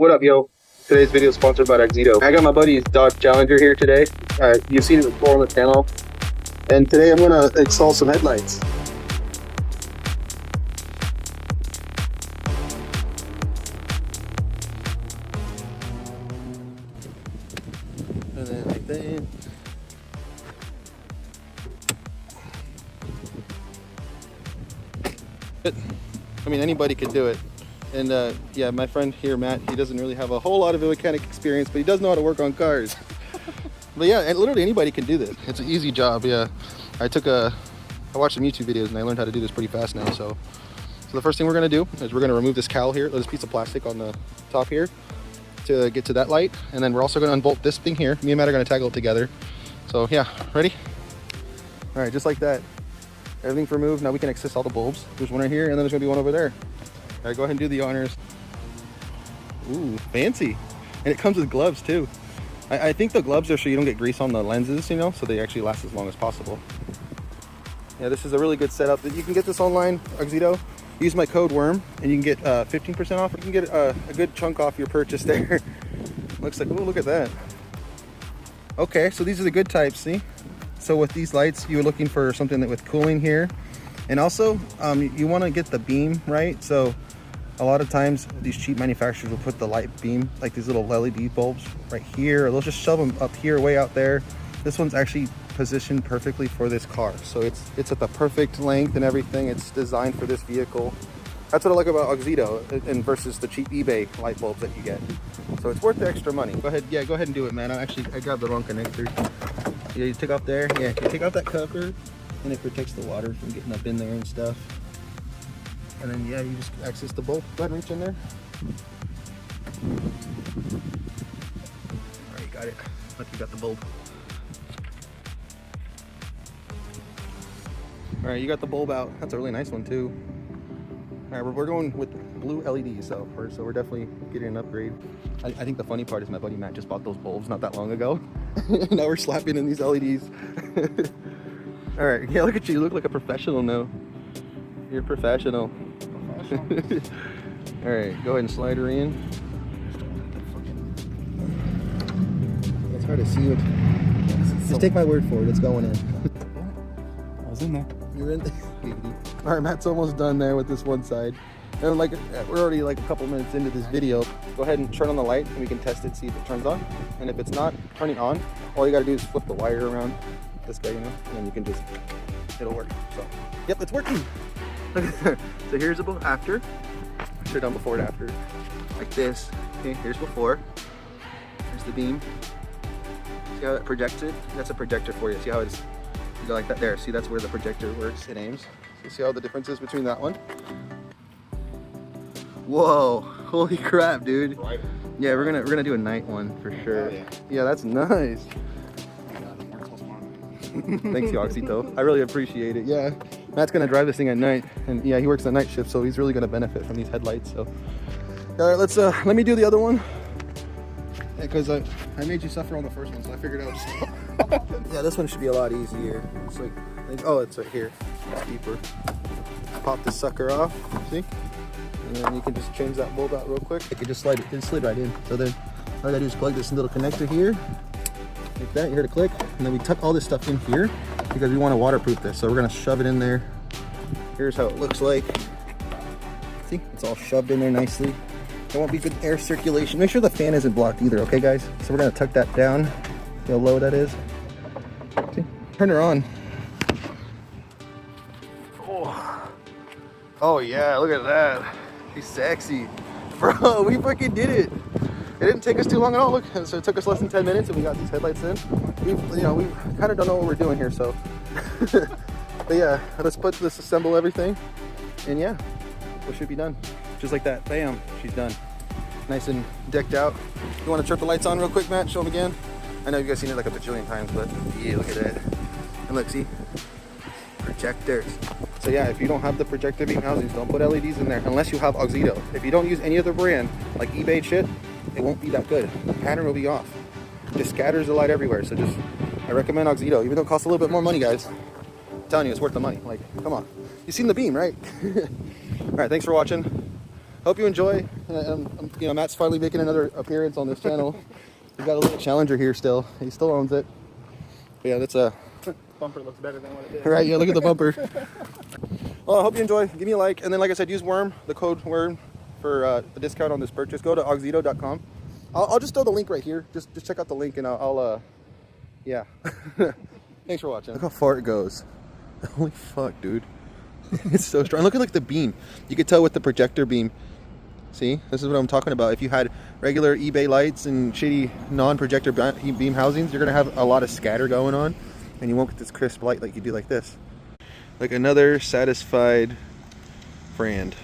What up, yo? Today's video is sponsored by AUXITO. I got my buddy's Dodge Challenger here today. You've seen it before on the channel. And today I'm gonna install some headlights. And then like that. I mean, anybody could do it. And yeah, my friend here, Matt, he doesn't really have a whole lot of mechanic experience, but he does know how to work on cars. But yeah, and literally anybody can do this. It's an easy job, yeah. I watched some YouTube videos and I learned how to do this pretty fast now. So the first thing we're gonna do is we're gonna remove this cowl here, this piece of plastic on the top here to get to that light. And then we're also gonna unbolt this thing here. Me and Matt are gonna tackle it together. So yeah, ready? All right, just like that. Everything's removed. Now we can access all the bulbs. There's one right here and then there's gonna be one over there. All right, go ahead and do the honors. Ooh, fancy. And it comes with gloves too. I think the gloves are so you don't get grease on the lenses, you know, so they actually last as long as possible. Yeah, this is a really good setup. You can get this online, AUXITO. Use my code WORM and you can get 15% off. You can get a good chunk off your purchase there. Looks like, oh, look at that. Okay, so these are the good types, see? So with these lights, you're looking for something that with cooling here. And also, you want to get the beam right. So a lot of times these cheap manufacturers will put the light beam, like these little LED bulbs right here, or they'll just shove them up here, way out there. This one's actually positioned perfectly for this car. So it's at the perfect length and everything. It's designed for this vehicle. That's what I like about AUXITO and versus the cheap eBay light bulbs that you get. So it's worth the extra money. Go ahead, yeah, go ahead and do it, man. I grabbed the wrong connector. Yeah, you take off there. Yeah, you take off that cover and it protects the water from getting up in there and stuff. And then yeah, you just access the bulb. Go ahead and reach in there. All right, you got it. Look, you got the bulb. All right, you got the bulb out. That's a really nice one too. All right, we're going with blue LED, so we're definitely getting an upgrade. I think the funny part is my buddy Matt just bought those bulbs not that long ago. Now we're slapping in these LEDs. All right, yeah, look at you. You look like a professional now. You're professional. All right, go ahead and slide her in. It's hard to see it. Just take my word for it. It's going in. I was in there. You're in there. All right, Matt's almost done there with this one side. And like we're already like a couple minutes into this video. Go ahead and turn on the light and we can test it, see if it turns on. And if it's not turning on, all you gotta do is flip the wire around this guy, you know, and then you can just, it'll work. So, yep, it's working. So here's the after. Show down before and after. Like this. Okay, here's before. Here's the beam. See how it projected? That's a projector for you. See how it's, you go like that there. See, that's where the projector works. It aims. So see how the difference is between that one? Whoa, holy crap, dude. Yeah, we're gonna do a night one for sure. Yeah, that's nice. Thanks, AUXITO. I really appreciate it. Yeah, Matt's gonna drive this thing at night, and yeah, he works the night shift, so he's really gonna benefit from these headlights. So, all right, let me do the other one, because I made you suffer on the first one, so I figured out. Yeah, this one should be a lot easier. It's like, oh, it's right here. It's deeper. Pop this sucker off. See, and then you can just change that bulb out real quick. It can just slide it. It slid right in. So then all I gotta do is plug this little connector here. Like that, you heard a click, and then we tuck all this stuff in here because we want to waterproof this. So we're gonna shove it in there. Here's how it looks like. See, it's all shoved in there nicely. There won't be good air circulation. Make sure the fan isn't blocked either, okay guys? So we're gonna tuck that down. See how low that is? See, turn her on. Oh yeah, look at that. She's sexy. Bro, we freaking did it. It didn't take us too long at all. Look, so it took us less than 10 minutes and we got these headlights in. We kind of don't know what we're doing here, so. But yeah, let's assemble everything. And yeah, we should be done. Just like that, bam, she's done. Nice and decked out. You want to turn the lights on real quick, Matt? Show them again. I know you guys seen it like a bajillion times, but yeah, look at that. And look, see? Projectors. So yeah, if you don't have the projector beam housings, don't put LEDs in there unless you have AUXITO. If you don't use any other brand, like eBay shit, it won't be that good. The pattern will be off. It just scatters the light everywhere. So I recommend AUXITO, even though it costs a little bit more money, guys. I'm telling you, it's worth the money. Like, come on. You've seen the beam, right? All right, thanks for watching. hope you enjoy. You know, Matt's finally making another appearance on this channel. We've got a little Challenger here still. He still owns it. But yeah, that's a Bumper looks better than what it did. right. Yeah, look at the bumper. Well, I hope you enjoy. Give me a like, and then like I said, use worm, the code worm, for a discount on this purchase. Go to AUXITO.com. I'll just throw the link right here. Just check out the link, and I'll yeah. Thanks for watching. Look how far it goes. Holy fuck, dude. It's so strong. Look at like the beam. You could tell with the projector beam. See, this is what I'm talking about. If you had regular eBay lights and shitty non-projector beam housings, you're gonna have a lot of scatter going on, and you won't get this crisp light like you do like this. Like another satisfied friend.